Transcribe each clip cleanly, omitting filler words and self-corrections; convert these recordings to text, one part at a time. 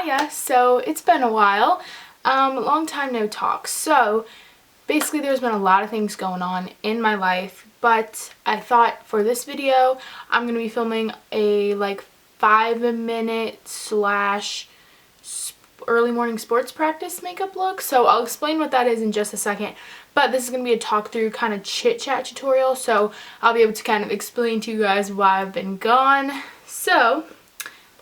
Hiya! So it's been a while, long time no talk. So basically there's been a lot of things going on in my life, but I thought for this video I'm going to be filming a like 5-minute slash early morning sports practice makeup look. So I'll explain what that is in just a second, but this is going to be a talk through kind of chit chat tutorial, so I'll be able to kind of explain to you guys why I've been gone. So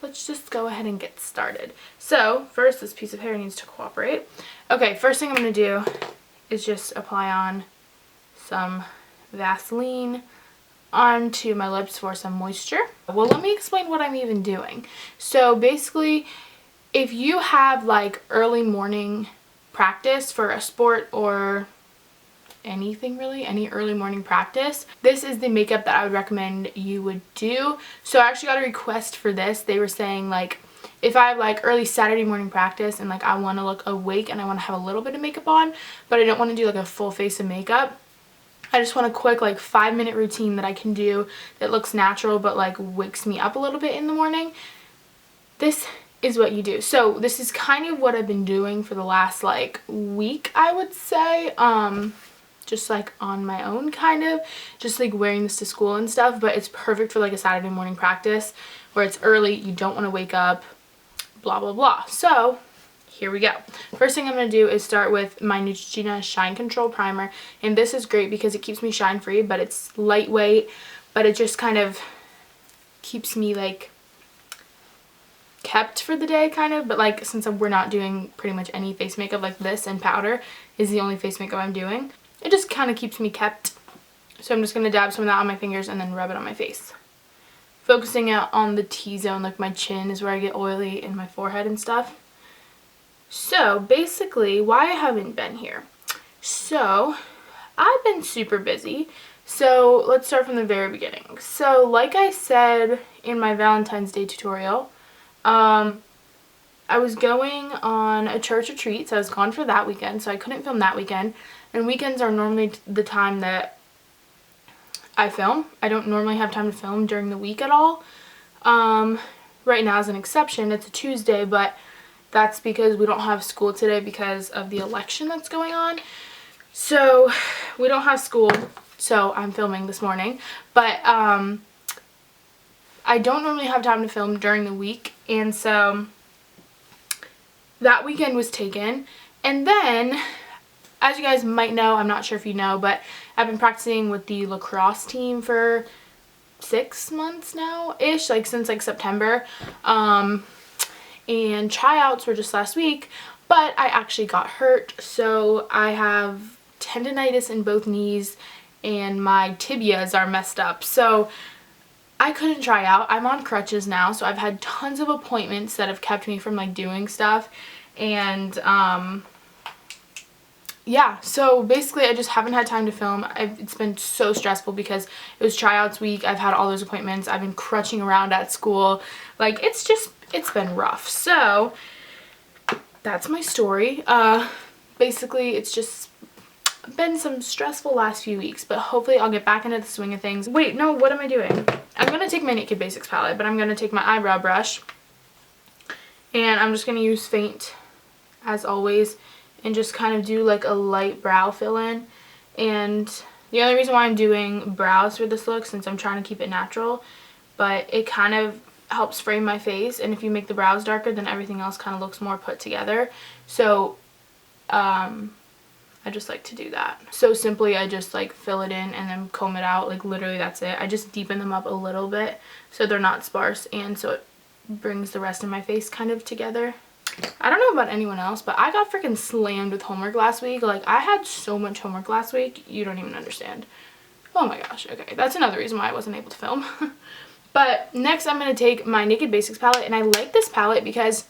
let's just go ahead and get started. So first, this piece of hair needs to cooperate. Okay, first thing I'm going to do is just apply on some Vaseline onto my lips for some moisture. Well, let me explain what I'm even doing. So basically, if you have like early morning practice for a sport or anything really, any early morning practice, this is the makeup that I would recommend you would do. So I actually got a request for this. They were saying like if I have like early Saturday morning practice and like I want to look awake and I want to have a little bit of makeup on, but I don't want to do like a full face of makeup, I just want a quick like 5-minute routine that I can do that looks natural but like wakes me up a little bit in the morning. This is what you do. So this is kind of what I've been doing for the last like week, I would say. Just like on my own, kind of just like wearing this to school and stuff, but it's perfect for like a Saturday morning practice where it's early, you don't want to wake up, blah blah blah. So here we go. First thing I'm going to do is start with my Neutrogena Shine Control Primer, and this is great because it keeps me shine free, but it's lightweight, but it just kind of keeps me like kept for the day kind of. But like since we're not doing pretty much any face makeup, like this and powder is the only face makeup I'm doing, it just kind of keeps me kept. So I'm just going to dab some of that on my fingers and then rub it on my face. Focusing out on the T-zone, like my chin is where I get oily, in my forehead and stuff. So basically, why I haven't been here. So I've been super busy. So let's start from the very beginning. So like I said in my Valentine's Day tutorial, I was going on a church retreat, so I was gone for that weekend, so I couldn't film that weekend. And weekends are normally the time that I film. I don't normally have time to film during the week at all. Right now is an exception. It's a Tuesday, but that's because we don't have school today because of the election that's going on. So we don't have school, so I'm filming this morning. But I don't normally have time to film during the week, and so that weekend was taken. And then, as you guys might know, I'm not sure if you know, but I've been practicing with the lacrosse team for 6 months now-ish, like since like September. And tryouts were just last week, but I actually got hurt, so I have tendonitis in both knees and my tibias are messed up. So I couldn't try out. I'm on crutches now, so I've had tons of appointments that have kept me from like doing stuff. And yeah, so basically I just haven't had time to film. It's been so stressful because it was tryouts week. I've had all those appointments. I've been crutching around at school. Like it's been rough. So that's my story. Basically it's just been some stressful last few weeks, but hopefully I'll get back into the swing of things. Wait, no, what am I doing? I'm going to take my Naked Basics palette, but I'm going to take my eyebrow brush and I'm just going to use Faint as always and just kind of do like a light brow fill in. And the only reason why I'm doing brows for this look, since I'm trying to keep it natural, but it kind of helps frame my face, and if you make the brows darker, then everything else kind of looks more put together. So I just like to do that. So simply I just like fill it in and then comb it out, like literally that's it. I just deepen them up a little bit so they're not sparse, and so it brings the rest of my face kind of together. I don't know about anyone else, but I got freaking slammed with homework last week. Like I had so much homework last week, you don't even understand. Oh my gosh. Okay, that's another reason why I wasn't able to film. But next I'm going to take my Naked Basics palette, and I like this palette because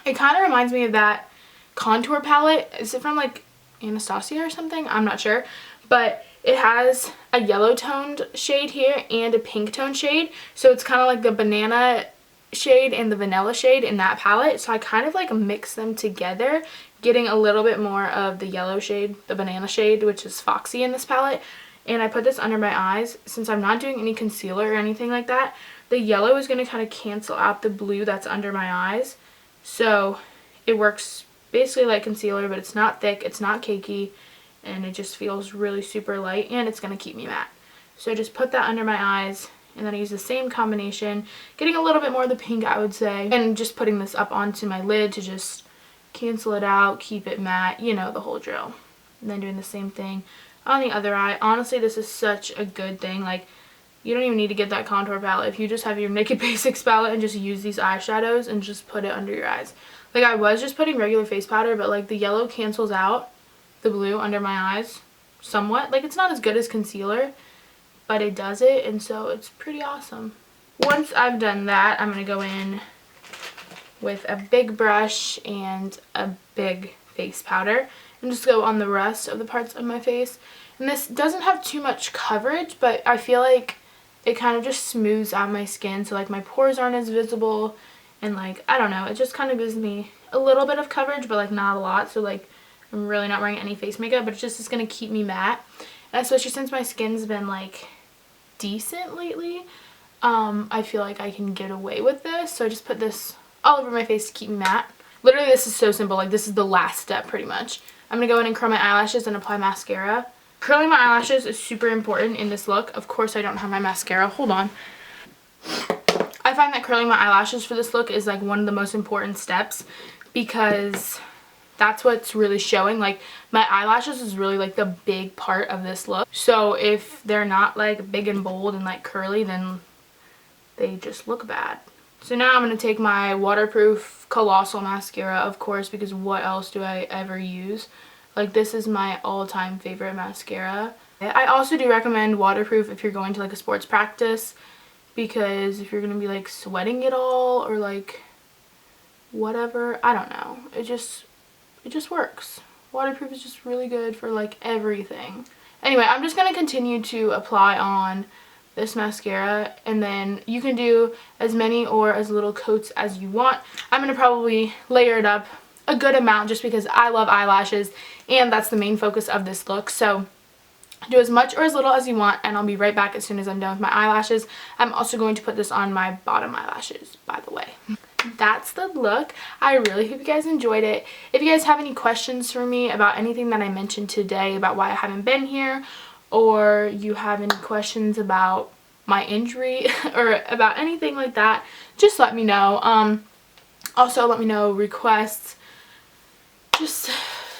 it kind of reminds me of that contour palette. Is it from like Anastasia or something? I'm not sure, but it has a yellow toned shade here and a pink toned shade, so it's kind of like the banana shade and the vanilla shade in that palette. So I kind of like mix them together, getting a little bit more of the yellow shade, the banana shade, which is Foxy in this palette. And I put this under my eyes. Since I'm not doing any concealer or anything like that, the yellow is going to kind of cancel out the blue that's under my eyes. So it works basically like concealer, but it's not thick, it's not cakey, and it just feels really super light, and it's going to keep me matte. So I just put that under my eyes, and then I use the same combination, getting a little bit more of the pink, I would say, and just putting this up onto my lid to just cancel it out, keep it matte, you know, the whole drill. And then doing the same thing on the other eye. Honestly, this is such a good thing. Like, you don't even need to get that contour palette. If you just have your Naked Basics palette and just use these eyeshadows and just put it under your eyes. Like, I was just putting regular face powder, but like the yellow cancels out the blue under my eyes somewhat. Like, it's not as good as concealer, but it does it, and so it's pretty awesome. Once I've done that, I'm going to go in with a big brush and a big face powder and just go on the rest of the parts of my face. And this doesn't have too much coverage, but I feel like it kind of just smooths out my skin, so like my pores aren't as visible, and like, I don't know, it just kind of gives me a little bit of coverage, but like not a lot. So like, I'm really not wearing any face makeup, but it just is going to keep me matte. And especially since my skin's been like decent lately, I feel like I can get away with this. So I just put this all over my face to keep me matte. Literally, this is so simple. Like, this is the last step pretty much. I'm going to go in and curl my eyelashes and apply mascara. Curling my eyelashes is super important in this look. Of course, I don't have my mascara. Hold on. I find that curling my eyelashes for this look is like one of the most important steps, because that's what's really showing. Like, my eyelashes is really like the big part of this look. So if they're not like big and bold and like curly, then they just look bad. So now I'm going to take my waterproof Colossal mascara, of course, because what else do I ever use? Like, this is my all-time favorite mascara. I also do recommend waterproof if you're going to like a sports practice, because if you're going to be like sweating it all or like whatever, I don't know. It just works. Waterproof is just really good for like everything. Anyway, I'm just going to continue to apply on this mascara, and then you can do as many or as little coats as you want. I'm going to probably layer it up a good amount just because I love eyelashes and that's the main focus of this look. So do as much or as little as you want, and I'll be right back as soon as I'm done with my eyelashes. I'm also going to put this on my bottom eyelashes, by the way. That's the look. I really hope you guys enjoyed it. If you guys have any questions for me about anything that I mentioned today, about why I haven't been here, or you have any questions about my injury or about anything like that, just let me know. Also, let me know requests. Just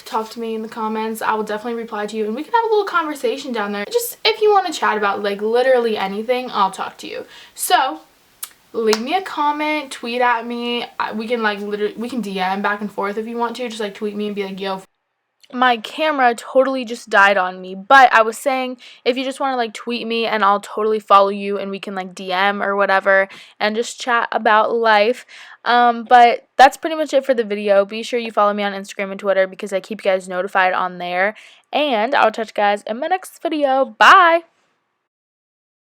talk to me in the comments. I will definitely reply to you, and we can have a little conversation down there. Just if you want to chat about like literally anything, I'll talk to you. So leave me a comment, tweet at me. We can like literally, we can DM back and forth if you want to. Just like tweet me and be like, yo, my camera totally just died on me. But I was saying, if you just want to like tweet me, and I'll totally follow you, and we can like DM or whatever and just chat about life. But that's pretty much it for the video. Be sure you follow me on Instagram and Twitter, because I keep you guys notified on there. And I'll catch you guys in my next video. Bye!